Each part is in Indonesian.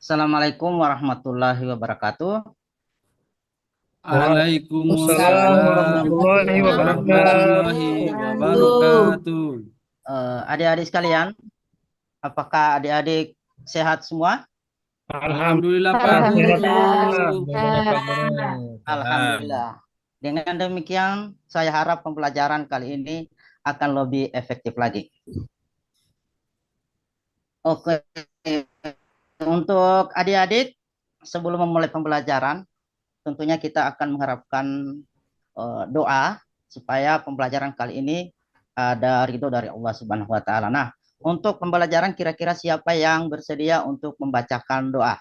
Assalamualaikum warahmatullahi wabarakatuh. Waalaikumsalam Waalaikumsalam warahmatullahi warahmatullahi wabarakatuh. wabarakatuh. Adik-adik sekalian, apakah adik-adik sehat semua? Alhamdulillah Pak Guru. Alhamdulillah, Pak Guru. Sehat. Alhamdulillah. Dengan demikian, saya harap pembelajaran kali ini akan lebih efektif lagi. Oke, untuk adik-adik, sebelum memulai pembelajaran, tentunya kita akan mengharapkan doa supaya pembelajaran kali ini ada ridho dari Allah Subhanahu wa taala. Nah, untuk pembelajaran kira-kira siapa yang bersedia untuk membacakan doa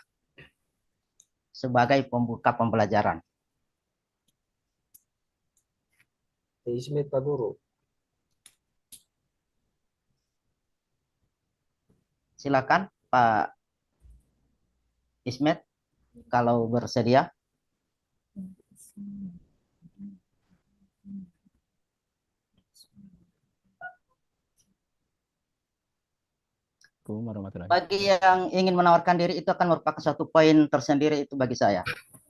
sebagai pembuka pembelajaran? Ismet Pak Guru. Silakan Pak Ismet kalau bersedia. Bagi yang ingin menawarkan diri itu akan merupakan suatu poin tersendiri itu bagi saya.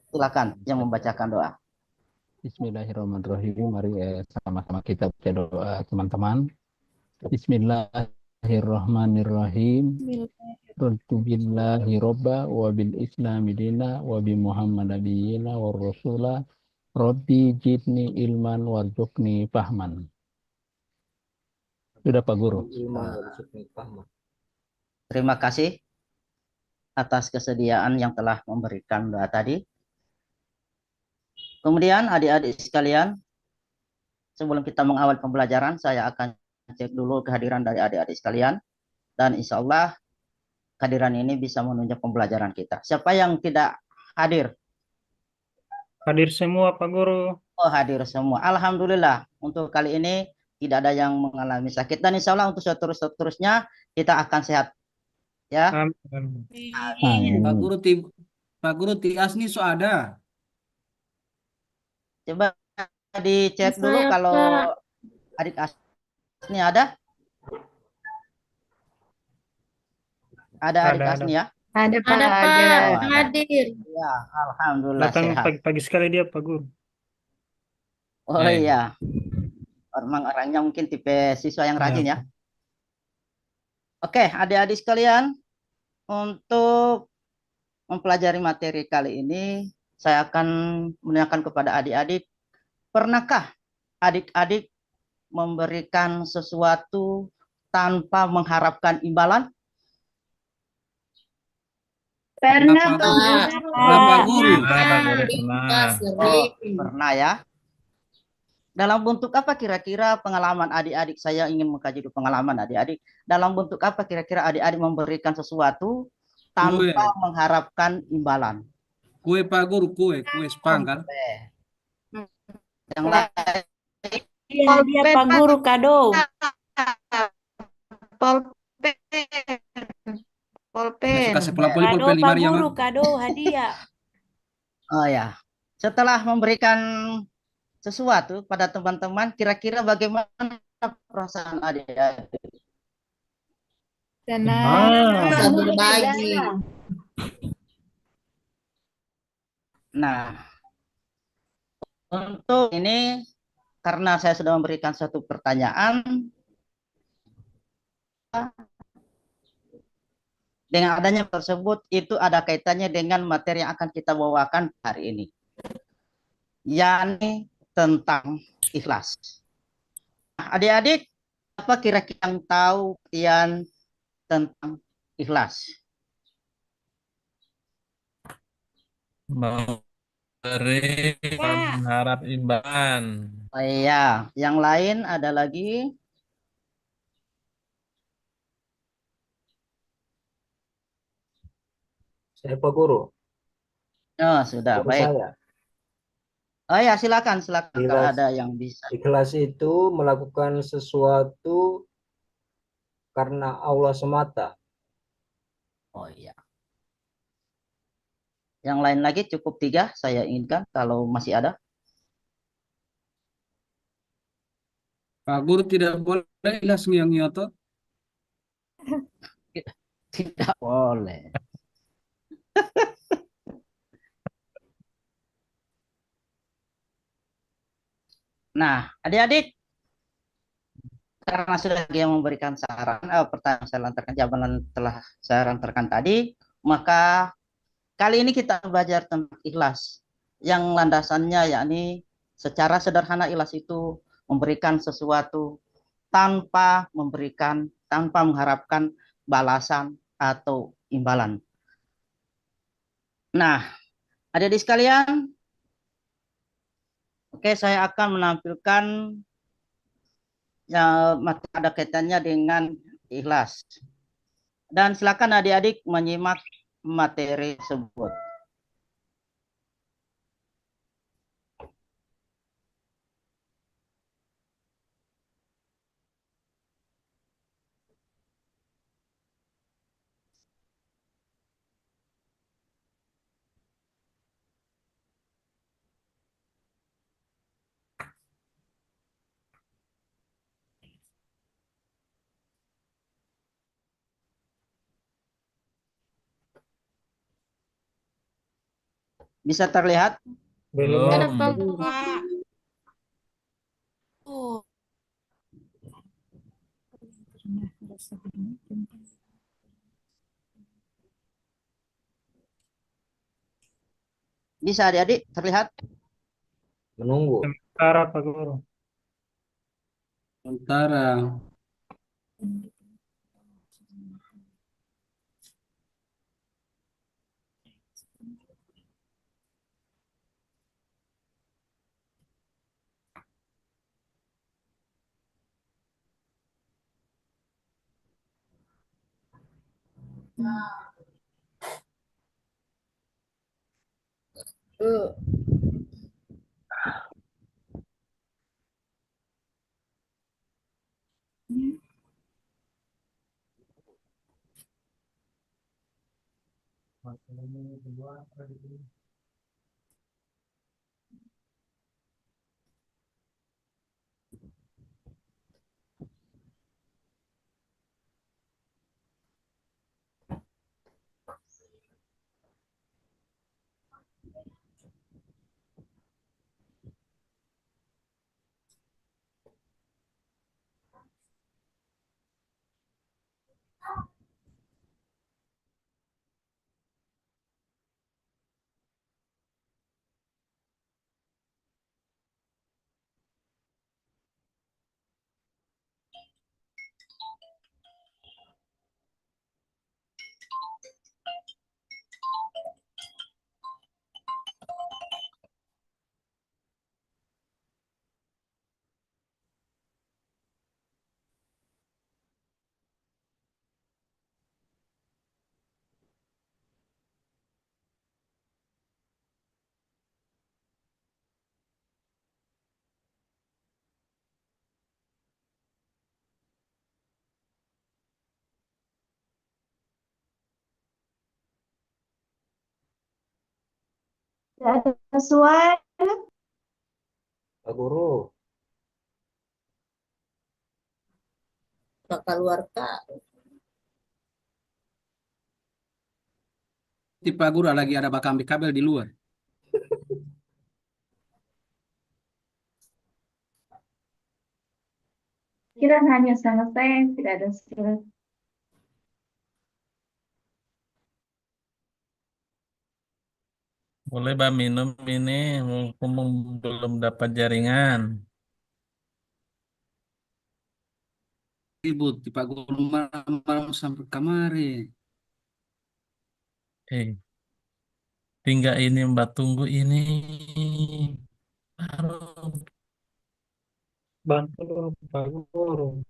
Silakan yang membacakan doa. Bismillahirrahmanirrahim. Mari sama-sama kita baca doa teman-teman. Bismillahirrahmanirrahim. Raditu billahi robba wa bil islami dina wa bi muhammad nabiyina wa rasula rabbi jidni ilman warzuqni fahman. Sudah Pak Guru. Terima kasih atas kesediaan yang telah memberikan doa tadi. Kemudian adik-adik sekalian, sebelum kita mengawal pembelajaran, saya akan cek dulu kehadiran dari adik-adik sekalian. Dan insya Allah kehadiran ini bisa menunjang pembelajaran kita. Siapa yang tidak hadir? Hadir semua Pak Guru. Oh, hadir semua. Alhamdulillah. Untuk kali ini tidak ada yang mengalami sakit. Dan insya Allah untuk seterusnya kita akan sehat. Ya. Amin. Pak Guru Tias nih so ada. Coba dicek dulu kalau adik Asni ada. Ada adik Asni ya? Ada Pak. Hadir. Ya, alhamdulillah Datang sehat. pagi-pagi sekali dia Pak Guru. Oh iya. Orangnya mungkin tipe siswa yang rajin ya. Oke, adik-adik sekalian, untuk mempelajari materi kali ini, saya akan menanyakan kepada adik-adik, pernahkah adik-adik memberikan sesuatu tanpa mengharapkan imbalan? Pernah Pak Guru. Pernah ya. Dalam bentuk apa kira-kira pengalaman adik-adik? Saya ingin mengkaji pengalaman adik-adik. Dalam bentuk apa kira-kira adik-adik memberikan sesuatu tanpa mengharapkan imbalan? Kue Pak Guru, kue spang kan? Yang lain? Dia Pak Guru kado. Polpen. Kasih pulpen Kado Pak Maria, Guru, kado hadiah. Oh ya. Setelah memberikan sesuatu pada teman-teman, kira-kira bagaimana perasaan adik-adik? Senang. Berbagi. Nah, untuk ini karena saya sudah memberikan satu pertanyaan, dengan adanya tersebut itu ada kaitannya dengan materi yang akan kita bawakan hari ini, yakni tentang ikhlas. Nah, adik-adik, apa kira-kira yang tahu kalian tentang ikhlas? Memberi mengharap imbalan. Oh iya, yang lain ada lagi? Saya Pak Guru. Oh, sudah, Guru baik. saya. Oh ya, silakan kalau ada yang bisa. Ikhlas itu melakukan sesuatu karena Allah semata. Oh iya. Yang lain lagi cukup 3 saya inginkan kalau masih ada. Pak Guru tidak boleh ikhlas yang nyoto. Tidak boleh. Nah, adik-adik, karena sudah dia memberikan saran, pertanyaan saya lantarkan, jawaban telah saya lantarkan tadi, maka kali ini kita belajar tentang ikhlas. Yang landasannya yakni secara sederhana ikhlas itu memberikan sesuatu tanpa mengharapkan balasan atau imbalan. Nah, adik-adik sekalian, oke, saya akan menampilkan ada kaitannya dengan ikhlas. Dan silakan adik-adik menyimak materi tersebut. Bisa terlihat? Belum. Kenapa enggak? Oh. Bisa adik-adik terlihat? Menunggu. Sementara Pak Guru. Sementara. Tidak ada sesuai. Pak Guru, Bakal luar Kak. Di Pak Guru lagi ada bakal ambil kabel di luar. Kira hanya selesai, tidak ada surat. Boleh Mbak minum ini, mumpung belum dapat jaringan. Ribut di Pak Guru malam sampai kamari. Eh, tinggal ini Mbak tunggu ini. Baru. Bantu dulu Pak Guru.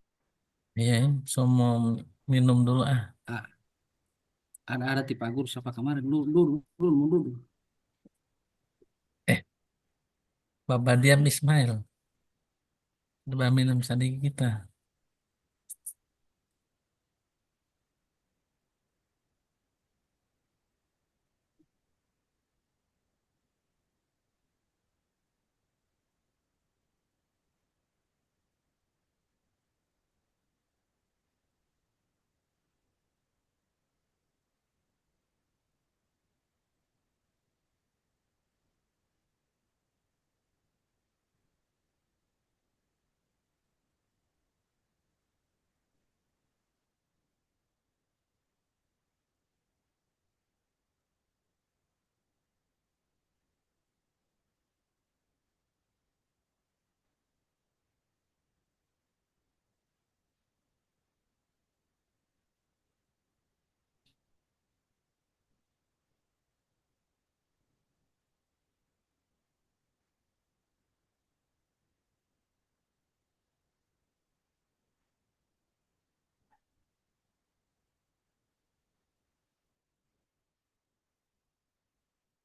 Iya, semua minum dulu ah. Ah, ada di Pak Guru sampai kamari. Dulu. Eh, Bapak diam Ismail. Coba minum sedikit kita.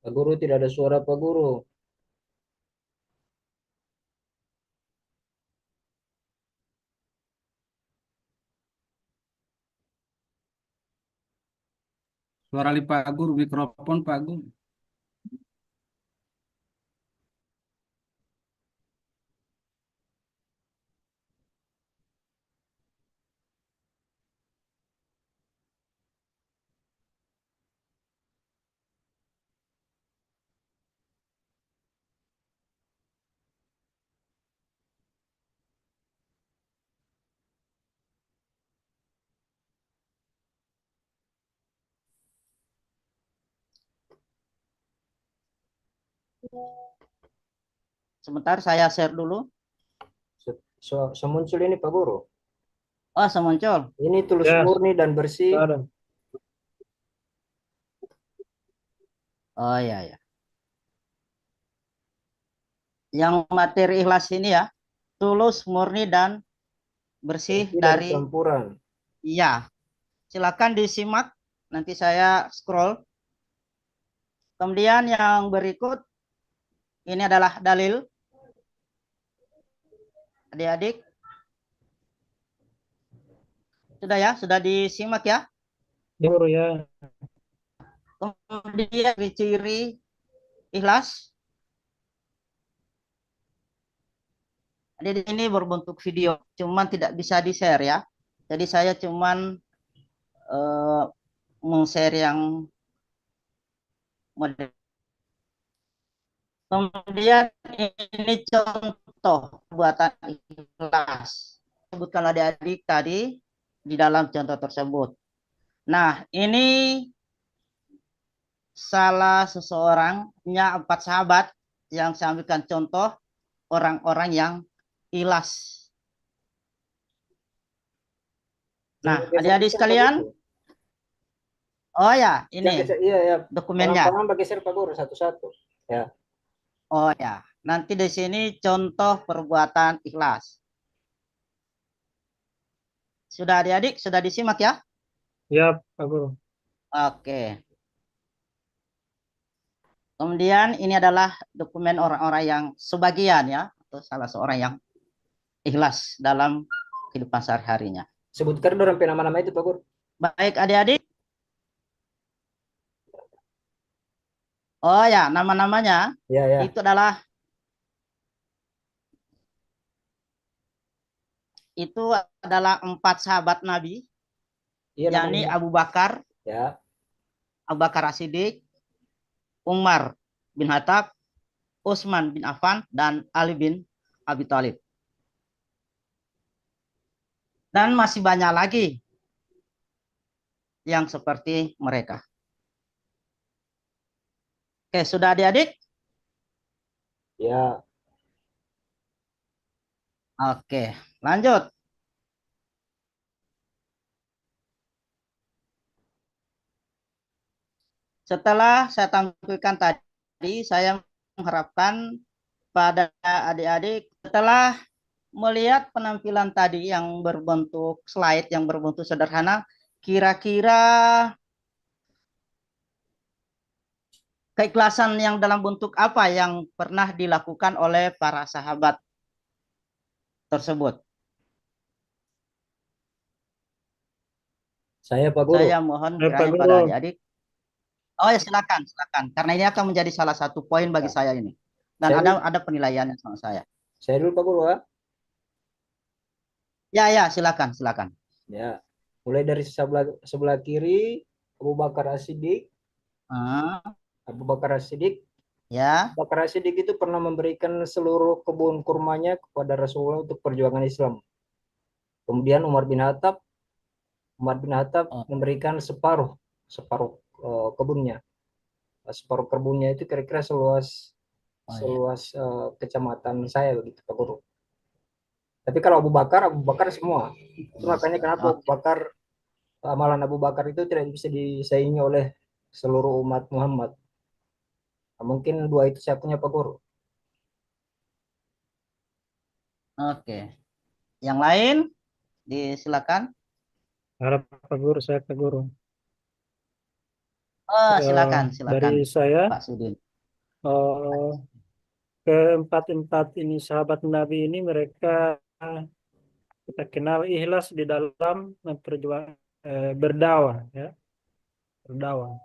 Pak Guru tidak ada suara Pak Guru. Suara li Pak Guru, mikrofon Pak Guru. Sebentar saya share dulu. Semuncul ini Pak Guru. Oh, semuncul. Ini tulus Ya, murni dan bersih. ada. Oh ya ya. Yang materi ikhlas ini ya, tulus, murni dan bersih Bersih dari dari campuran. iya. Silakan disimak. Nanti saya scroll. Kemudian yang berikut ini adalah dalil. Adik-adik. Sudah ya, sudah disimak ya. Ya, Guru ya. Kemudian ciri ikhlas. Jadi ini berbentuk video, cuman tidak bisa di-share ya. Jadi saya cuman meng-share yang model. Kemudian ini contoh buatan ikhlas. Sebutkan adik-adik tadi di dalam contoh tersebut. Nah, ini salah seseorangnya 4 sahabat yang saya ambilkan contoh orang-orang yang ikhlas. Nah, adik-adik sekalian, oh ya, ini Iya ya. dokumennya. Pelan-pelan bergeser Pak Guru satu-satu. Ya. Oh ya, nanti di sini contoh perbuatan ikhlas. Sudah adik-adik, sudah disimak ya? Ya, Pak Guru. Oke. Kemudian ini adalah dokumen orang-orang yang sebagian ya, atau salah seorang yang ikhlas dalam kehidupan sehari-harinya. Sebutkan orang nama-nama itu Pak Guru. Baik adik-adik. Oh ya, nama-namanya Ya ya. itu adalah itu adalah 4 sahabat Nabi, Iya yakni namanya. Abu Bakar, Ya. Abu Bakar As-Siddiq, Umar bin Khattab, Utsman bin Affan, dan Ali bin Abi Thalib. Dan masih banyak lagi yang seperti mereka. Oke, sudah adik-adik? Ya. Oke, lanjut. Setelah saya tampilkan tadi, saya mengharapkan pada adik-adik setelah melihat penampilan tadi yang berbentuk slide, yang berbentuk sederhana, kira-kira keikhlasan yang dalam bentuk apa yang pernah dilakukan oleh para sahabat tersebut? Saya Pak Guru. Saya mohon Pak kiranya Guru. pada adik-adik. Oh ya, silakan, silakan. Karena ini akan menjadi salah satu poin bagi saya ini. Dan ada penilaiannya sama saya. Saya dulu Pak Guru ya. Ya, silakan, silakan. Ya. Mulai dari sebelah kiri Abu Bakar As-Siddiq. Abu Bakar As-Siddiq. Ya. Abu Bakar As-Siddiq itu pernah memberikan seluruh kebun kurmanya kepada Rasulullah untuk perjuangan Islam. Kemudian Umar bin Khattab memberikan separuh kebunnya. Separuh kebunnya itu kira-kira seluas kecamatan saya begitu Pak Guru. Tapi kalau Abu Bakar semua. Itu makanya kenapa Abu Bakar, amalan Abu Bakar itu tidak bisa disaingi oleh seluruh umat Muhammad. Nah, mungkin 2 itu saya punya Pak Guru. Oke. Yang lain disilakan. Harap Pak Guru, saya Pak Guru. Oh, Eh, silakan, dari silakan, saya, Pak Sudin. eh, keempat-empat ini sahabat Nabi ini mereka kita kenal ikhlas di dalam berdakwah, ya, berdakwah.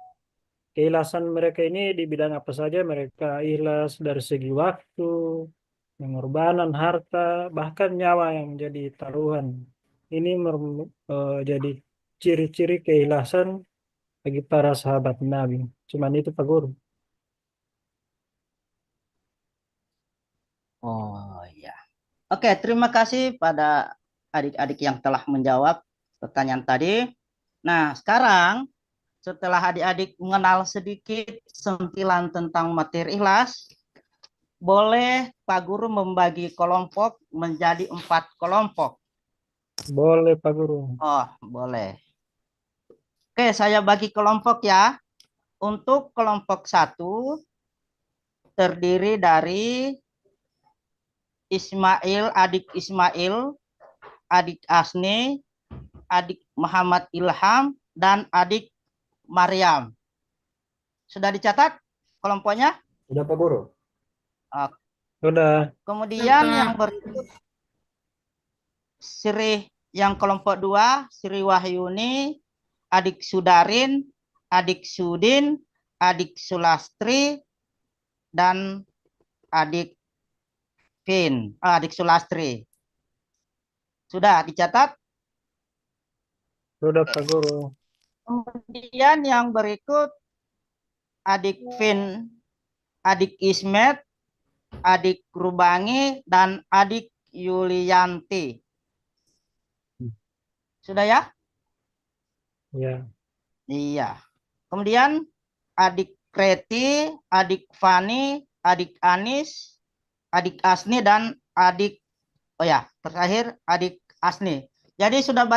Keikhlasan mereka ini di bidang apa saja mereka ikhlas dari segi waktu, pengorbanan harta, bahkan nyawa yang menjadi taruhan. Ini jadi ciri-ciri keikhlasan bagi para sahabat Nabi. Cuman itu Pak Guru. Oh ya. Oke, terima kasih pada adik-adik yang telah menjawab pertanyaan tadi. Nah, sekarang setelah adik-adik mengenal sedikit sentilan tentang materi ikhlas, boleh Pak Guru membagi kelompok menjadi 4 kelompok. Boleh Pak Guru. Oh, boleh. Oke, saya bagi kelompok ya. Untuk kelompok 1 terdiri dari Ismail, adik Asni, adik Muhammad Ilham, dan adik Maryam. Sudah dicatat kelompoknya? Sudah Pak Guru. Sudah. Kemudian yang berikut yang kelompok 2, Sri Wahyuni, adik Sudarin, adik Sudin, adik Sulastri, dan adik adik Sulastri. Sudah dicatat? Sudah Pak Guru. Kemudian yang berikut adik Vin, adik Ismet, adik Rubangi, dan adik Yulianti. Sudah ya? Ya. Iya. Kemudian adik Kreti, adik Fani, adik Anis, adik Asni, dan adik, terakhir adik Asni. Jadi sudah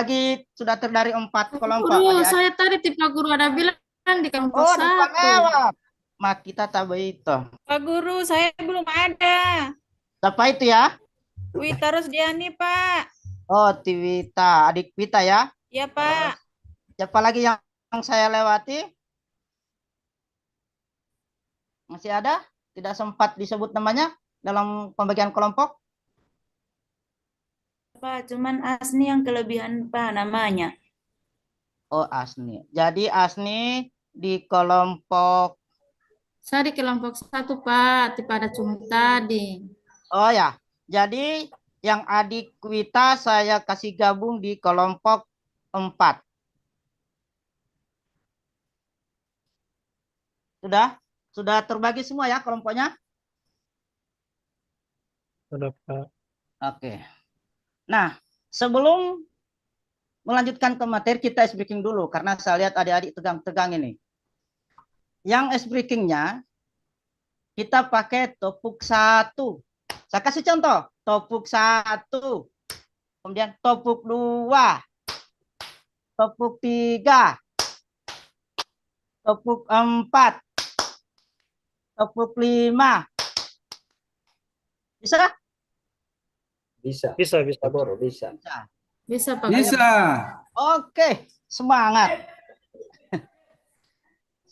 terdiri 4 kelompok. Guru, Adik-adik. saya tadi Pak Guru ada bilang di kelompok Oh, lupa 1. lewat. Mak kita tahu itu. Pak Guru, saya belum ada. Siapa itu ya? Wita Rosdiani, Pak. Oh, Tiwita, adik Wita ya. Ya, Pak. Siapa lagi yang saya lewati? Masih ada? Tidak sempat disebut namanya dalam pembagian kelompok? Pak, cuman Asni yang kelebihan Pak namanya. Oh, Asni. Jadi Asni di kelompok. Saya di kelompok 1, Pak. Pada cuma tadi. Oh ya. Jadi yang adik Wita saya kasih gabung di kelompok 4. Sudah terbagi semua ya kelompoknya? Sudah Pak. Oke. Nah, sebelum melanjutkan ke materi, kita ice breaking dulu karena saya lihat adik-adik tegang-tegang ini. Yang ice breakingnya kita pakai topuk 1. Saya kasih contoh. Topuk 1. Kemudian topuk 2. Topuk 3. Topuk 4. Topuk 5. Bisa? Bisa. Bisa. Pak Guru, bisa. Bisa, Pak. Bisa. Oke, semangat.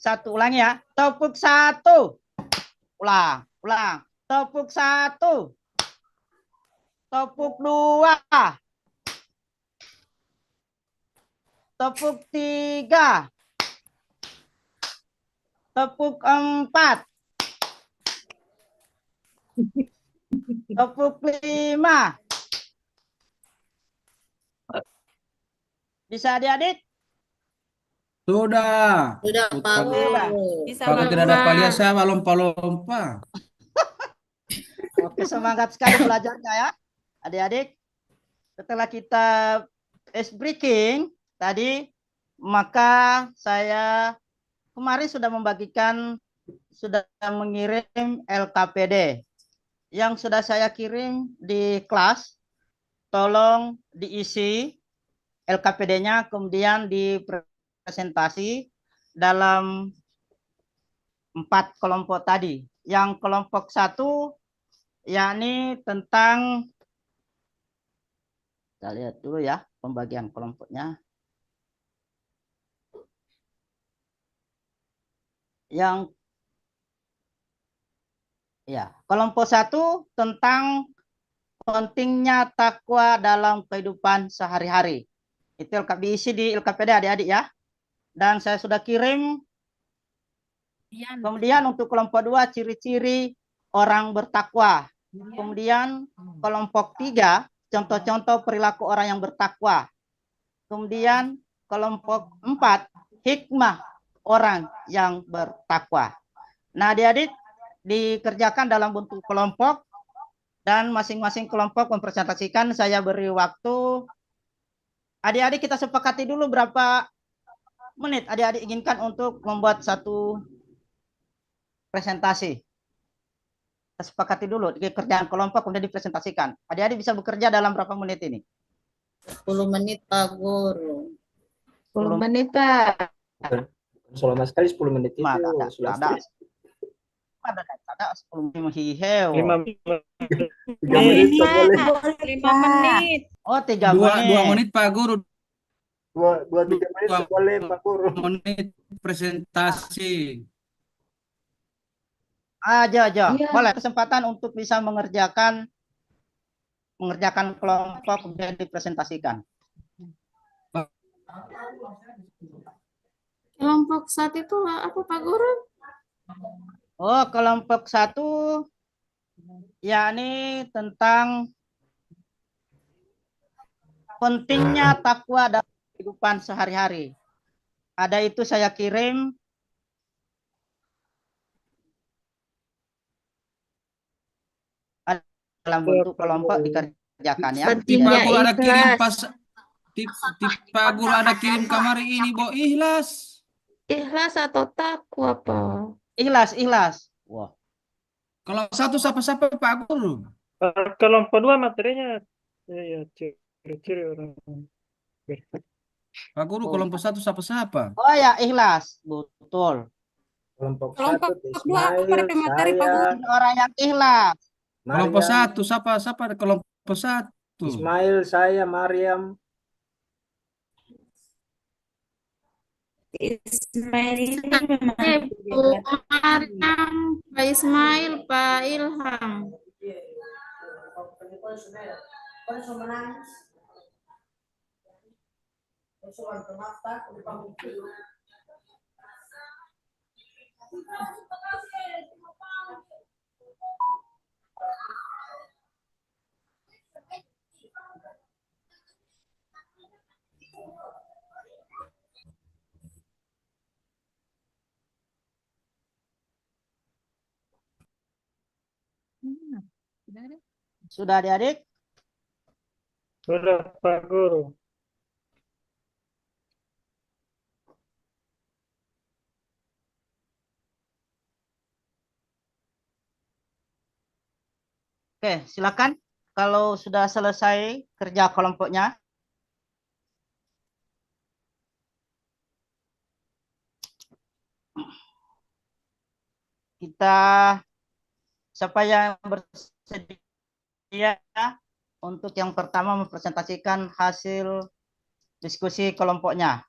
1 ulang ya. Topuk 1. Ulang. Topuk 1. Topuk 2. Topuk 3. Topuk 4. Topuk 5. Bisa adik-adik? Sudah. Sudah, Pak Guru. Bisa, Kalau Pak tidak Guru. dapat lihat saya lompa-lompa. Oke, semangat sekali belajarnya ya, adik-adik. Setelah kita ice breaking tadi, maka saya kemarin sudah mengirim LKPD yang sudah saya kirim di kelas. Tolong diisi LKPD-nya, kemudian dipresentasi dalam 4 kelompok tadi. Yang kelompok 1 yakni tentang, kita lihat dulu ya pembagian kelompoknya. Yang ya, kelompok 1 tentang pentingnya takwa dalam kehidupan sehari-hari. Itu diisi di LKPD adik-adik ya. Dan saya sudah kirim. Kemudian untuk kelompok 2 ciri-ciri orang bertakwa. Kemudian kelompok 3 contoh-contoh perilaku orang yang bertakwa. Kemudian kelompok 4 hikmah orang yang bertakwa. Nah, adik-adik dikerjakan dalam bentuk kelompok dan masing-masing kelompok mempresentasikan. Saya beri waktu. Adik-adik kita sepakati dulu berapa menit adik-adik inginkan untuk membuat satu presentasi. Kita sepakati dulu di kerjaan kelompok kemudian dipresentasikan. Adik-adik bisa bekerja dalam berapa menit ini? 10 menit Pak Guru. 10 menit, Pak. Selama sekali 10 menit itu sudah ada 10 menit hiheu. 5 menit. 3 menit boleh. 5 menit. Oh, 3 2 menit. menit Pak Guru. 2-3 menit boleh Pak Guru. 2 menit presentasi. Aja. Iya. Boleh kesempatan untuk bisa mengerjakan kelompok kemudian dipresentasikan. Kelompok 1 itu apa Pak Guru? Oh, kelompok 1 yakni tentang pentingnya takwa dalam kehidupan sehari-hari. Ada itu saya kirim. Dalam bentuk kelompok dikerjakan ya. Pentingnya Pak Guru ada kirim ikhlas. pas Pak Guru ada kirim kamar ini, Bo, ikhlas. Ikhlas atau takwa, Pak? Ikhlas. Wah. Kalau 1 siapa Pak Guru? Kelompok 2 materinya ya ciri-ciri orang. Pak Guru kelompok 1 siapa? Oh ya, ikhlas. Betul. Kelompok 1 Kelompok 2 apa pada materi, Pak Guru? saya, Orang yang ikhlas. Kelompok Mariam, 1 siapa kelompok 1? Ismail, saya, Mariam. Ismail ini memang Bu Mariam, Pak Ismail, Pak Ilham. Sudah adik-adik? Sudah Pak Guru. Oke, silakan. Kalau sudah selesai kerja kelompoknya. Kita siapa yang bersedia untuk yang pertama mempresentasikan hasil diskusi kelompoknya.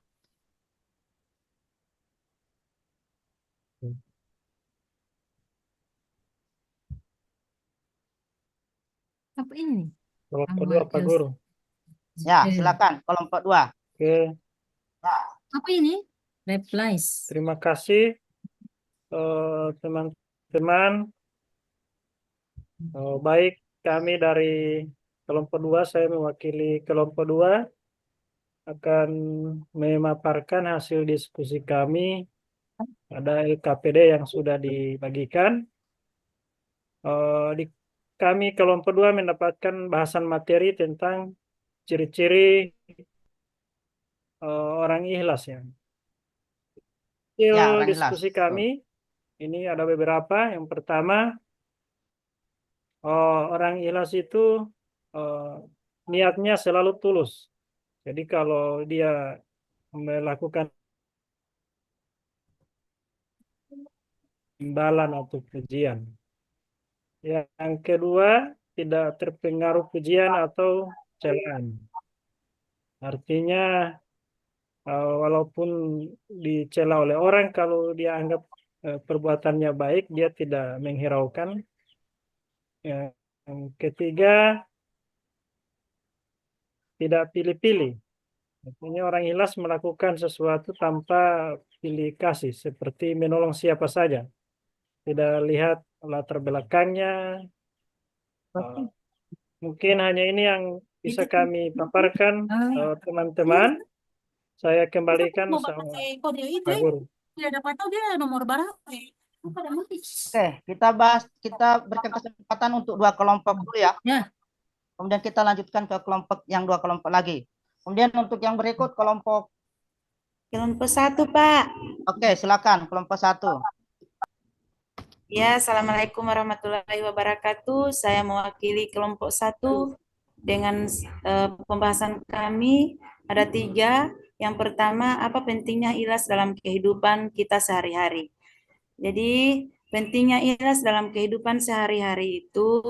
Apa ini? Kelompok 2 Pak Guru. Ya, silakan kelompok 2. Oke, Apa ini? Replies. terima kasih teman-teman. Baik, kami dari kelompok 2, saya mewakili kelompok 2 akan memaparkan hasil diskusi kami. Ada LKPD yang sudah dibagikan. Kami kelompok 2 mendapatkan bahasan materi tentang ciri-ciri orang ikhlas ya. Ya, orang Diskusi ikhlas. kami ini ada beberapa. Yang pertama, orang ikhlas itu niatnya selalu tulus. Jadi kalau dia melakukan imbalan atau pujian. Yang kedua, tidak terpengaruh pujian atau celaan. Artinya walaupun dicela oleh orang, kalau dia anggap perbuatannya baik, dia tidak menghiraukan. Yang ketiga, tidak pilih-pilih. Artinya orang ikhlas melakukan sesuatu tanpa pilih kasih, seperti menolong siapa saja. Tidak lihat latar belakangnya. Mungkin hanya ini yang bisa kami paparkan, teman-teman. Saya kembalikan sama Pak Guru. Tidak dapat tahu dia nomor berapa. Oke, kita berikan kesempatan untuk 2 kelompok dulu ya. Ya. Kemudian kita lanjutkan ke kelompok yang 2 kelompok lagi. Kemudian untuk yang berikut kelompok 1, Pak. Oke, silakan kelompok 1. Ya, Assalamualaikum warahmatullahi wabarakatuh. Saya mewakili kelompok 1 dengan pembahasan kami ada 3. Yang pertama, apa pentingnya ikhlas dalam kehidupan kita sehari-hari? Jadi, pentingnya ikhlas dalam kehidupan sehari-hari itu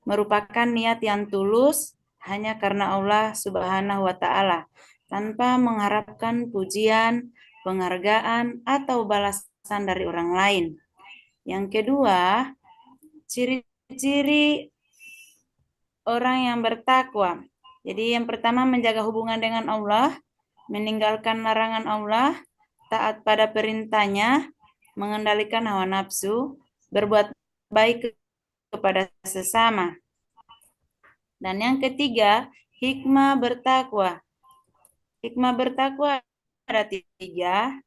merupakan niat yang tulus hanya karena Allah Subhanahu wa Ta'ala, tanpa mengharapkan pujian, penghargaan, atau balasan dari orang lain. Yang kedua, ciri-ciri orang yang bertakwa. Jadi yang pertama, menjaga hubungan dengan Allah, meninggalkan larangan Allah, taat pada perintahnya, mengendalikan hawa nafsu, berbuat baik kepada sesama. Dan yang ketiga, hikmah bertakwa. Hikmah bertakwa ada 3,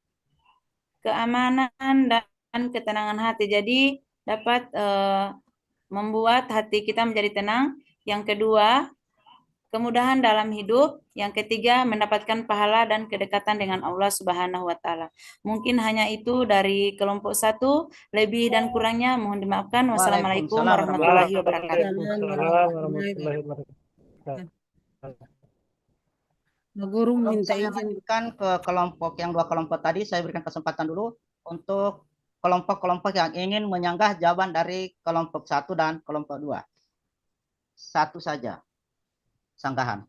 keamanan dan ketenangan hati. Jadi dapat membuat hati kita menjadi tenang. Yang kedua, kemudahan dalam hidup. Yang ketiga, mendapatkan pahala dan kedekatan dengan Allah Subhanahu wa Ta'ala. Mungkin hanya itu dari kelompok 1. Lebih dan kurangnya mohon dimaafkan. Wassalamualaikum warahmatullahi wabarakatuh. Waalaikumsalam warahmatullahi wabarakatuh. Guru minta Saya izin. lanjutkan ke kelompok yang 2 kelompok tadi. Saya berikan kesempatan dulu untuk kelompok-kelompok yang ingin menyanggah jawaban dari kelompok 1 dan kelompok 2. 1 saja sanggahan.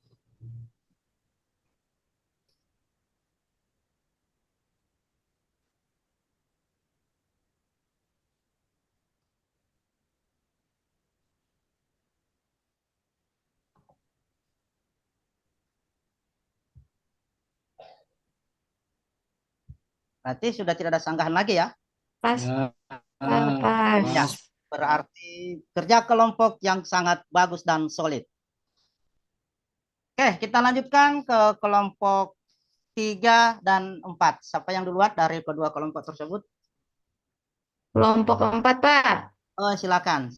Berarti sudah tidak ada sanggahan lagi ya? Pas. Ya, Ya, berarti kerja kelompok yang sangat bagus dan solid. Oke, kita lanjutkan ke kelompok 3 dan 4. Siapa yang duluan dari kedua kelompok tersebut? Kelompok 4, Pak. Oh, silakan.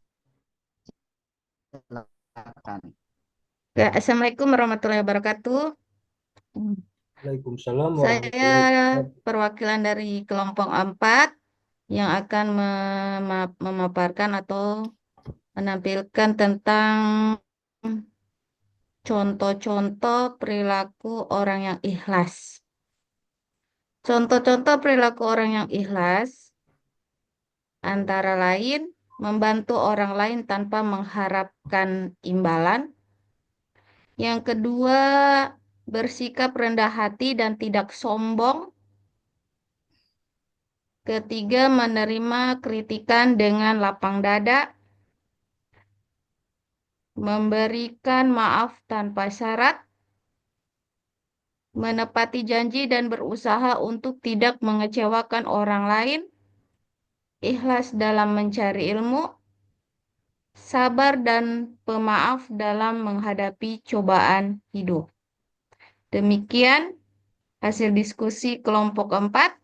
Silakan. Ya, Assalamualaikum warahmatullahi wabarakatuh. Waalaikumsalam Saya warahmatullahi perwakilan dari kelompok 4 yang akan memaparkan atau menampilkan tentang contoh-contoh perilaku orang yang ikhlas. Contoh-contoh perilaku orang yang ikhlas antara lain membantu orang lain tanpa mengharapkan imbalan. Yang kedua, bersikap rendah hati dan tidak sombong. Ketiga, menerima kritikan dengan lapang dada. Memberikan maaf tanpa syarat. Menepati janji dan berusaha untuk tidak mengecewakan orang lain. Ikhlas dalam mencari ilmu. Sabar dan pemaaf dalam menghadapi cobaan hidup. Demikian hasil diskusi kelompok 4.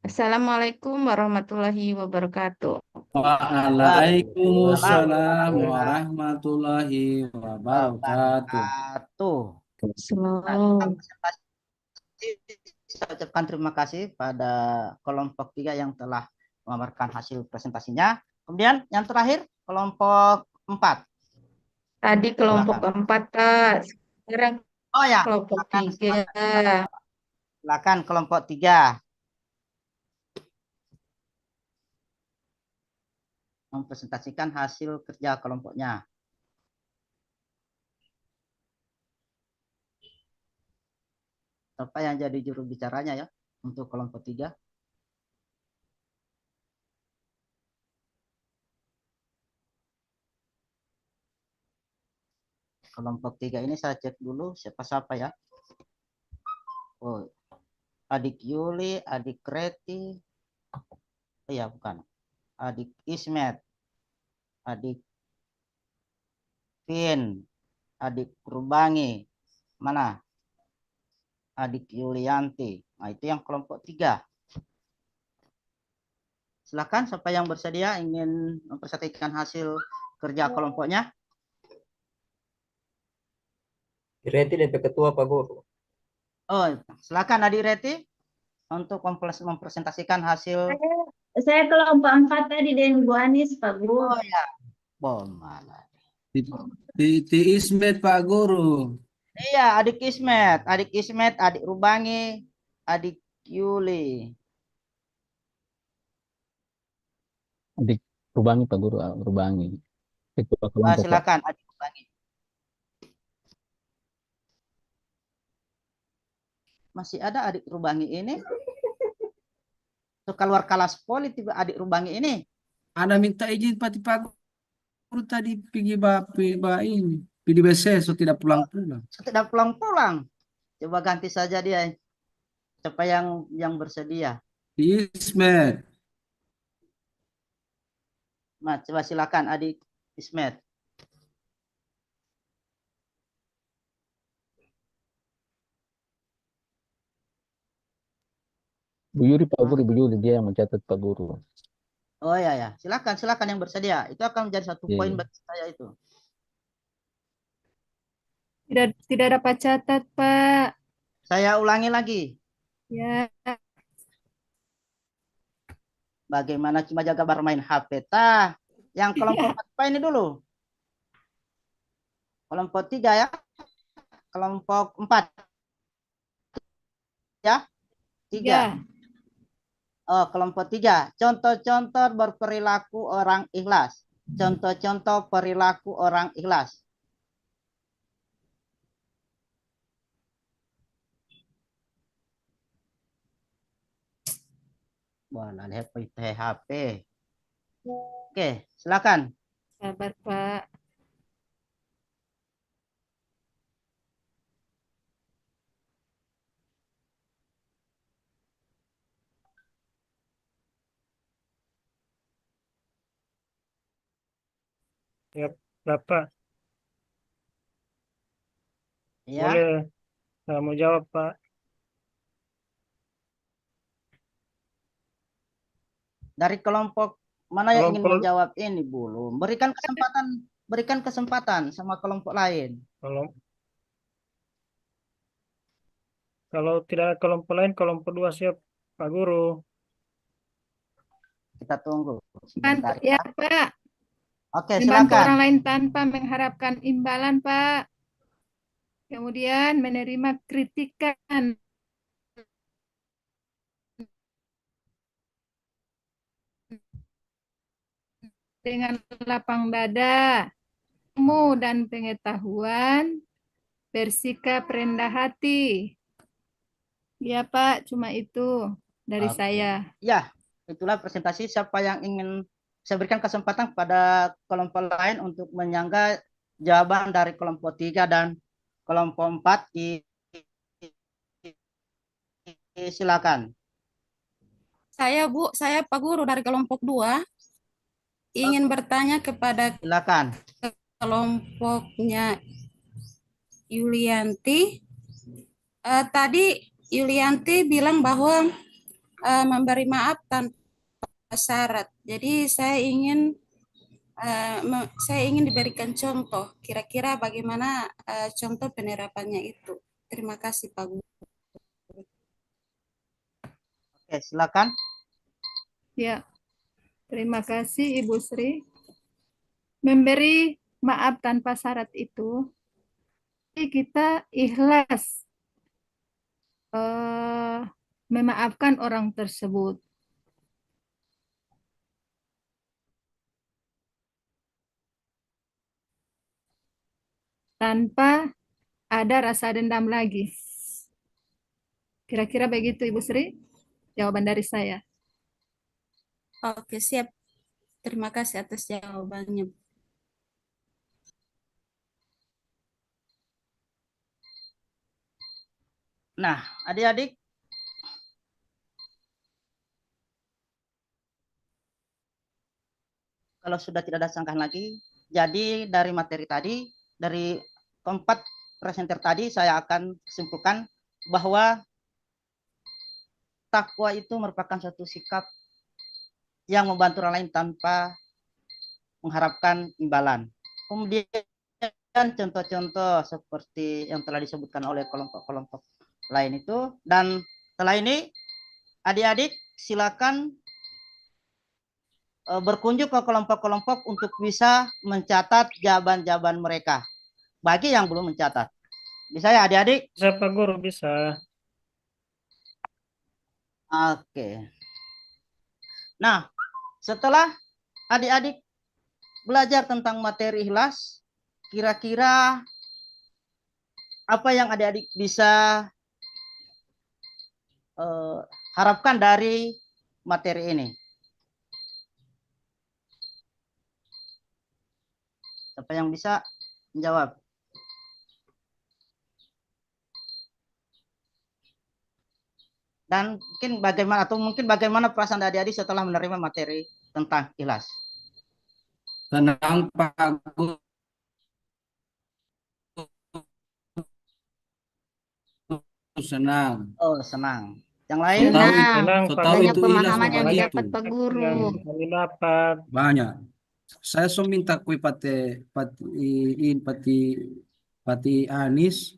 Assalamualaikum warahmatullahi wabarakatuh. Waalaikumsalam warahmatullahi wabarakatuh. Selamat. Saya ucapkan terima kasih pada kelompok 3 yang telah memaparkan hasil presentasinya. Kemudian yang terakhir kelompok 4. Tadi kelompok 4, Pak. Sekarang Oh ya, kelompok 3. Silakan kelompok 3. Mempresentasikan hasil kerja kelompoknya. Siapa yang jadi juru bicaranya ya untuk kelompok 3? Kelompok 3 ini saya cek dulu siapa-siapa ya. Oh, adik Yuli, adik Kreti. Oh ya, bukan. Adik Ismet, adik Vin, adik Rubangi. Mana? Adik Yulianti. Nah, itu yang kelompok 3. Silakan siapa yang bersedia ingin memperhatikan hasil kerja kelompoknya. Reti DP Ketua Pak Guru. Oh, silakan Adik Reti untuk mempresentasikan hasil. Saya kelompok 4 tadi dengan Bu Anis, Pak Guru. Oh ya, mana? Di Ismet Pak Guru. Iya, adik Ismet, adik Rubangi, adik Yuli. Adik Rubangi Pak Guru, Rubangi. Ketua kelompok, Pak. Silakan adik Rubangi. Masih ada adik Rubangi ini? Suka luar kelas politik adik Rubangi ini. Ada minta izin Pak Guru tadi pergi ini. Di BC, so tidak pulang-pulang. Tidak pulang-pulang. Coba ganti saja dia. Siapa yang bersedia? Ismet. Mas, coba silakan adik Ismet. Bu Yuri Pak Guru, Bu Yuri dia yang mencatat Pak Guru. Oh ya, silakan yang bersedia. Itu akan menjadi satu poin bagi saya itu. Tidak dapat catat, Pak. Saya ulangi lagi. Ya. Bagaimana cuma jaga bermain HP tah? Yang kelompok apa ini dulu? Kelompok 3 ya. Kelompok 4. Ya. 3. Oh, kelompok 3. Contoh-contoh berperilaku orang ikhlas. Contoh-contoh perilaku orang ikhlas. Boleh HP. Oke, silakan. Sabar, Pak. Ya, Bapak. Ya. Boleh. Saya mau jawab, Pak. Dari kelompok mana yang ingin menjawab ini belum? Berikan kesempatan sama kelompok lain. Kalau tidak kelompok lain, kelompok 2 siap, Pak Guru. Kita tunggu. Sebentar, ya, Pak. Oke, membantu silakan. orang lain tanpa mengharapkan imbalan, Pak. Kemudian menerima kritikan. Dengan lapang dada, ilmu dan pengetahuan, bersikap rendah hati. Ya, Pak, cuma itu dari saya. Ya, itulah presentasi. Siapa yang ingin saya berikan kesempatan kepada kelompok lain untuk menyangga jawaban dari kelompok 3 dan kelompok 4. Silakan. Saya Pak Guru dari kelompok 2 ingin bertanya kepada Silakan. kelompoknya Yulianti. Tadi Yulianti bilang bahwa memberi maaf tanpa syarat. Jadi saya ingin diberikan contoh. Kira-kira bagaimana contoh penerapannya itu. Terima kasih Pak Guru. Oke, silakan. Ya. Terima kasih Ibu Sri. Memberi maaf tanpa syarat itu, kita ikhlas memaafkan orang tersebut. Tanpa ada rasa dendam lagi. Kira-kira begitu Ibu Sri, jawaban dari saya. Oke, siap. Terima kasih atas jawabannya. Nah, adik-adik, kalau sudah tidak ada sangkahan lagi, jadi dari materi tadi, dari keempat presenter tadi, saya akan simpulkan bahwa takwa itu merupakan suatu sikap yang membantu orang lain tanpa mengharapkan imbalan. Kemudian contoh-contoh seperti yang telah disebutkan oleh kelompok-kelompok lain itu. Dan setelah ini adik-adik silakan berkunjung ke kelompok-kelompok untuk bisa mencatat jawaban-jawaban mereka. Bagi yang belum mencatat. Bisa ya adik-adik? Bisa Pak Guru, bisa. Oke. Nah, setelah adik-adik belajar tentang materi ikhlas, kira-kira apa yang adik-adik bisa harapkan dari materi ini? Siapa yang bisa menjawab? Dan mungkin bagaimana perasaan adik-adik setelah menerima materi tentang ikhlas? Tenang Pak Guru, senang. Oh, senang. Yang lain? Senang, So Pak tahu Banyak itu ikhlas pemahaman yang begitu. didapat Pak Guru. yang kami dapat. Banyak. Saya so minta kui pati Anis,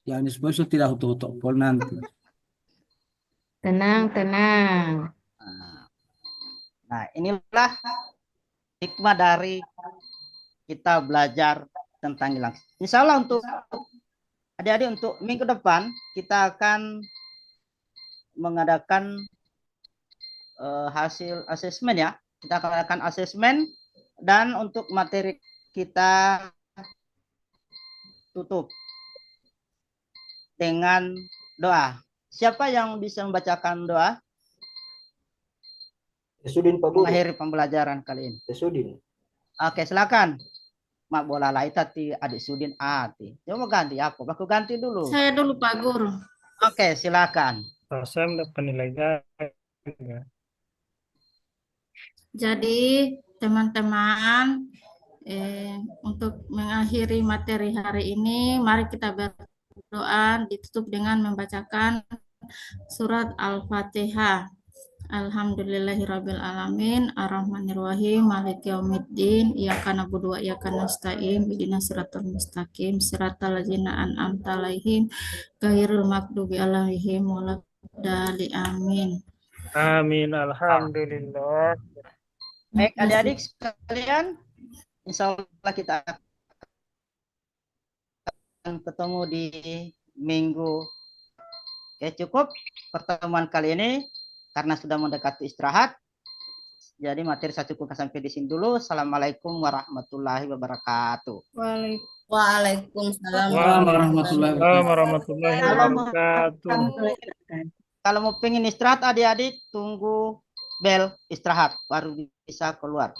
ya Anis Boy so tidak hutu-hutu pol nanti. Tenang, tenang. Nah, inilah hikmah dari kita belajar tentang ikhlas. Insya Allah untuk adik-adik untuk minggu depan kita akan mengadakan hasil asesmen ya. Kita akan mengadakan asesmen dan untuk materi kita tutup dengan doa. Siapa yang bisa membacakan doa? Sudin Pak Guru. Mengakhiri pembelajaran kali ini. Sudin. Oke, silakan. Mak bola lai tadi adik Sudin ati. Coba ganti aku. Aku ganti dulu. Saya dulu Pak Guru. Oke, silakan. Saya mendapat nilai ganda. Jadi teman-teman, untuk mengakhiri materi hari ini, mari kita berdoa ditutup dengan membacakan surat Al-Fatihah. Alhamdulillahirabbil alamin, arrahmanirrahim, maliki yaumiddin, iyyaka na'budu wa iyyaka nasta'in, ihdinas siratal mustaqim, siratal ladzina an'amta 'alaihim, ghairil maghdubi 'alaihim waladdallin. Amin. Amin, alhamdulillah. Baik, adik-adik sekalian, insya Allah kita akan ketemu di minggu. Oke, cukup pertemuan kali ini karena sudah mendekati istirahat. Jadi materi saya cukupkan sampai di sini dulu. Assalamualaikum warahmatullahi wabarakatuh. Waalaikumsalam warahmatullahi warahmatullahi wabarakatuh. Kalau mau pengen istirahat adik-adik tunggu bel istirahat baru bisa keluar.